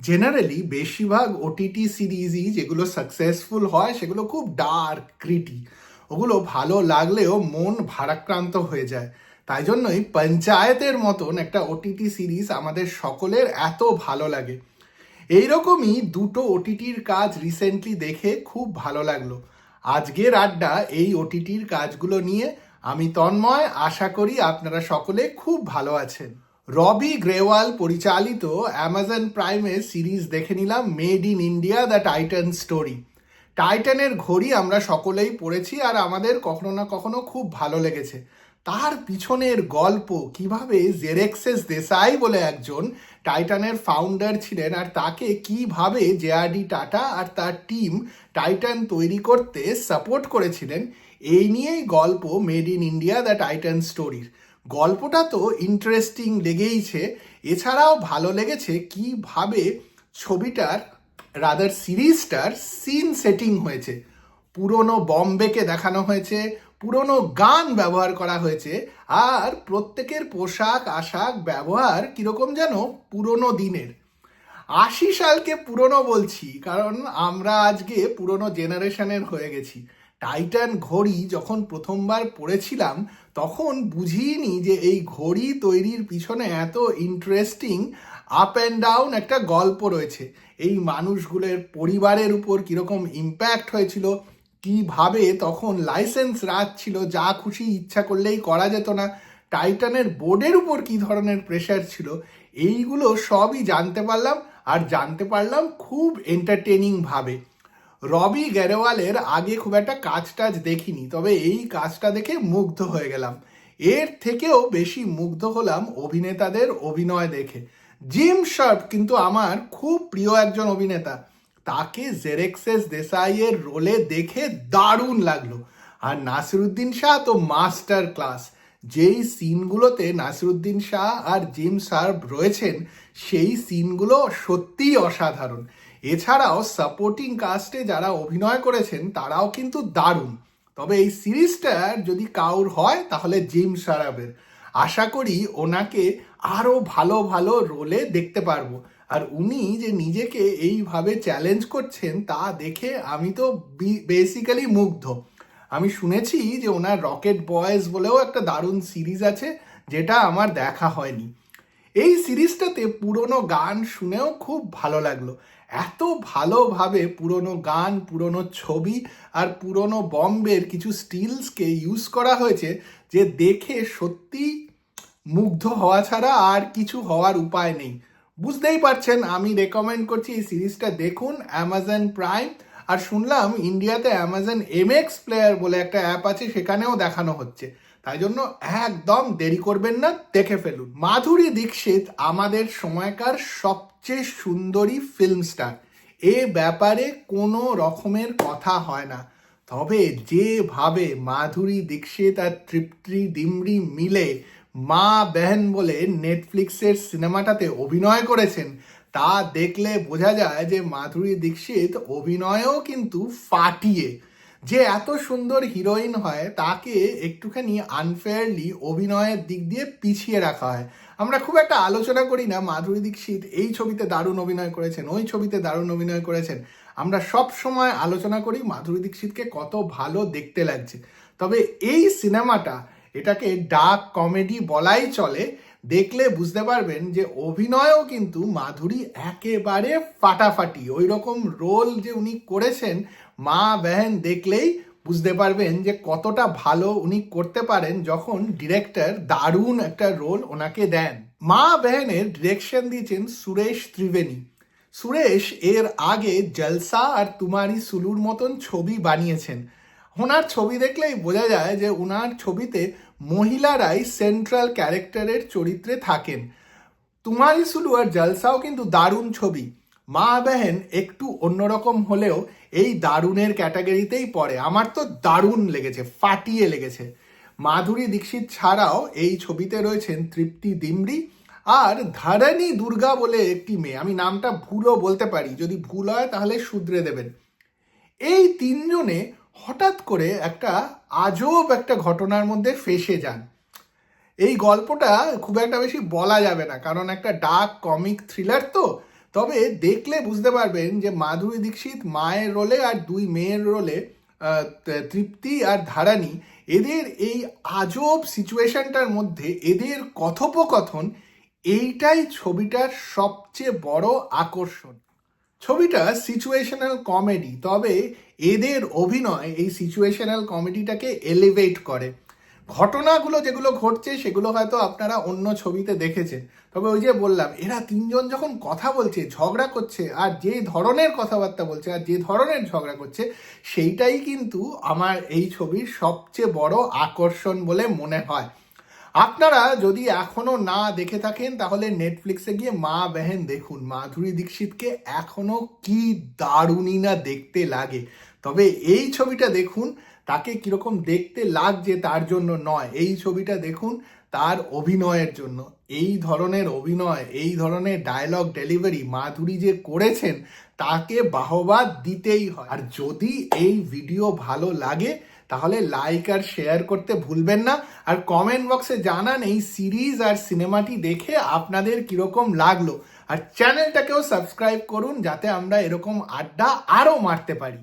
Generally বেশিরভাগ OTT সিরিজই যেগুলো successful হয় সেগুলো খুব ডার্ক গ্রিটি। ওগুলো ভালো লাগলেও মন ভারাক্রান্ত হয়ে যায়। তাই জন্যই পঞ্চায়েতের মতন একটা ওটিটি সিরিজ আমাদের সকলের এত ভালো লাগে। এইরকমই দুটো ওটিটির কাজ রিসেন্টলি দেখে খুব ভালো লাগলো। আজকের আড্ডা এই ওটিটির কাজগুলো নিয়ে। আমি তন্ময়, আশা করি আপনারা সকলে খুব ভালো আছেন। রবি গ্রেওয়াল পরিচালিত অ্যামাজন প্রাইমের সিরিজ দেখে নিলাম, made in India the Titan story. টাইটানের ঘড়ি আমরা সকলেই পড়েছি আর আমাদের কখনো না কখনো খুব ভালো লেগেছে। তার পিছনের গল্প, কিভাবে জেরেক্সেস দেসাই বলে একজন টাইটানের ফাউন্ডার ছিলেন আর তাকে কিভাবে জেআরডি টাটা আর তার টিম টাইটান তৈরি করতে সাপোর্ট করেছিলেন, এই নিয়েই গল্প made in India the Titan স্টোরির। গল্পটা তো ইন্টারেস্টিং লেগেইছে, এছাড়াও ভালো লেগেছে কিভাবে ছবিটার রাদার সিরিজটার সিন সেটিং হয়েছে। পুরনো বম্বেকে দেখানো হয়েছে, পুরনো গান ব্যবহার করা হয়েছে, আর প্রত্যেকের পোশাক আশাক ব্যবহার কিরকম যেন পুরনো দিনের। 80 সালকে পুরনো বলছি কারণ আমরা আজকে পুরনো জেনারেশনের হয়ে গেছি। টাইটান ঘড়ি যখন প্রথমবার পড়েছিলাম তখন বুঝিনি যে এই ঘড়ি তৈরির পিছনে এত ইন্টারেস্টিং আপ অ্যান্ড ডাউন একটা গল্প রয়েছে। এই মানুষগুলোর পরিবারের উপর কীরকম ইম্প্যাক্ট হয়েছিল, কিভাবে তখন লাইসেন্স রাজ ছিল, যা খুশি ইচ্ছা করলেই করা যেত না, টাইটানের বোর্ডের উপর কী ধরনের প্রেশার ছিল, এইগুলো সবই জানতে পারলাম। আর জানতে পারলাম খুব এন্টারটেনিং ভাবে। রবি গ্যারেওয়ালের আগে খুব একটা কাজ টাজ দেখিনি, তবে এই কাজটা দেখে মুগ্ধ হয়ে গেলাম। এর থেকেও বেশি মুগ্ধ হলাম অভিনেতাদের অভিনয় দেখে। জিম শার্প কিন্তু আমার খুব প্রিয় একজন অভিনেতা। তাকে জেরেক্সেস দেসাইয়ের রোলে দেখে দারুণ লাগলো। আর নাসিরুদ্দিন শাহ তো মাস্টার ক্লাস। যেই সিনগুলোতে নাসিরুদ্দিন শাহ আর জিম শার্প রয়েছেন সেই সিনগুলো সত্যিই অসাধারণ। এছাড়াও সাপোর্টিং কাস্টে যারা অভিনয় করেছেন তারাও কিন্তু দারুণ। তবে এই সিরিজটার যদি কাউর হয় তাহলে জিম শার্পের। আশা করি ওনাকে আরও ভালো ভালো রোলে দেখতে পারবো। আর উনি যে নিজেকে এইভাবে চ্যালেঞ্জ করছেন তা দেখে আমি তো বেসিক্যালি মুগ্ধ। আমি শুনেছি যে ওনার রকেট বয়েজ বলেও একটা দারুণ সিরিজ আছে, যেটা আমার দেখা হয়নি। এই সিরিজটাতে পুরনো গান শুনেও খুব ভালো লাগলো। এত ভালোভাবে পুরনো গান, পুরনো ছবি আর পুরনো বম্বের কিছু স্টিলসকে ইউজ করা হয়েছে যে দেখে সত্যি মুগ্ধ হওয়া ছাড়া আর কিছু হওয়ার উপায় নেই। বুঝতেই পারছেন আমি রেকমেন্ড করছি এই সিরিজটা দেখুন, অ্যামাজন প্রাইম। আর শুনলাম ইন্ডিয়াতে অ্যামাজন এমএক্স প্লেয়ার বলে একটা অ্যাপ আছে, সেখানেও দেখানো হচ্ছে। তাই জন্য একদম দেরি করবেন না, দেখে ফেলুন। মাধুরী দীক্ষিত আমাদের সময়কার সবচেয়ে সুন্দরী ফিল্ম স্টার, এ ব্যাপারে কোনো রকমের কথা হয় না। তবে যেভাবে মাধুরী দীক্ষিত আর তৃপ্তি ডিমরি মিলে মা বেহেন বলে নেটফ্লিক্সের সিনেমাটাতে অভিনয় করেছেন, তা দেখলে বোঝা যায় যে মাধুরী দীক্ষিত অভিনয়েও কিন্তু ফাটিয়ে। যে এত সুন্দর হিরোইন হয় তাকে একটুখানি আনফেয়ারলি অভিনয়ের দিক দিয়ে পিছিয়ে রাখা হয়। আমরা খুব একটা আলোচনা করি না মাধুরী দীক্ষিত এই ছবিতে দারুণ অভিনয় করেছেন, ওই ছবিতে দারুণ অভিনয় করেছেন। আমরা সব সময় আলোচনা করি মাধুরী দীক্ষিতকে কত ভালো দেখতে লাগছে। তবে এই সিনেমাটা, এটাকে ডার্ক কমেডি বলাই চলে। দেখলে বুঝতে পারবেন যে অভিনয়ও কিন্তু মাধুরী একেবারে ফাটাফাটি। ওই রকম রোল যে উনি করেছেন, মা বেহেন দেখলেই বুঝতে পারবেন যে কতটা ভালো উনি করতে পারেন যখন ডিরেক্টর দারুণ একটা রোল ওনাকে দেন। মা বেহেনের ডিরেকশন দিয়েছেন সুরেশ ত্রিবেণী। সুরেশ এর আগে জলসা আর তুমারি সুলুর মতন ছবি বানিয়েছেন। ওনার ছবি দেখলেই বোঝা যায় যে ওনার ছবিতে মহিলারাই সেন্ট্রাল ক্যারেক্টারের চরিত্রে থাকেন। তুমারি সুলু আর জলসাও কিন্তু দারুণ ছবি। মা বেহেন একটু অন্যরকম হলেও এই দারুণের ক্যাটাগরিতেই পড়ে। আমার তো দারুণ লেগেছে, ফাটিয়ে লেগেছে। মাধুরী দীক্ষিত ছাড়াও এই ছবিতে রয়েছেন তৃপ্তি ডিমরি আর ধরণী দুর্গা বলে একটি মেয়ে। আমি নামটা ভুলও বলতে পারি, যদি ভুল হয় তাহলে শুধরে দেবেন। এই তিনজনে হঠাৎ করে একটা আজব একটা ঘটনার মধ্যে ফেঁসে যান। এই গল্পটা খুব একটা বেশি বলা যাবে না কারণ একটা ডার্ক কমিক থ্রিলার তো। তবে দেখলে বুঝতে পারবেন যে মাধুরী দীক্ষিত মায়ের রোলে আর দুই মেয়ের রোলে তৃপ্তি আর ধারানী, এদের এই আজব সিচুয়েশনটার মধ্যে এদের কথোপকথন, এইটাই ছবিটার সবচেয়ে বড় আকর্ষণ। ছবিটা সিচুয়েশনাল কমেডি, তবে এদের অভিনয় এই সিচুয়েশনাল কমেডিটাকে এলিভেট করে। ঘটনাগুলো যেগুলো ঘটছে সেগুলো হয়তো আপনারা অন্য ছবিতে দেখেছেন, তবে ওই যে বললাম, এরা তিনজন যখন কথা বলছে, ঝগড়া করছে, আর যে ধরনের কথাবার্তা বলছে আর যে ধরনের ঝগড়া করছে, সেইটাই কিন্তু আমার এই ছবির সবচেয়ে বড় আকর্ষণ বলে মনে হয়। আপনারা যদি এখনো না দেখে থাকেন তাহলে নেটফ্লিক্সে গিয়ে মা বেহেন দেখুন। মাধুরী দীক্ষিতকে এখনো কি দারুণই না দেখতে লাগে। তবে এই ছবিটা দেখুন, তাকে কিরকম দেখতে লাগছে তার জন্য নয়, এই ছবিটা দেখুন তার অভিনয়ের জন্য। এই ধরনের অভিনয়, এই ধরনের ডায়লগ ডেলিভারি মাধুরী যে করেছেন, তাকে বাহবা দিতেই হয়। আর যদি এই ভিডিও ভালো লাগে তাহলে লাইক আর শেয়ার করতে ভুলবেন না, আর কমেন্ট বক্সে জানান এই সিরিজ আর সিনেমাটি দেখে আপনাদের কিরকম লাগলো। আর চ্যানেলটাকেও সাবস্ক্রাইব করুন যাতে আমরা এরকম আড্ডা আরও মারতে পারি।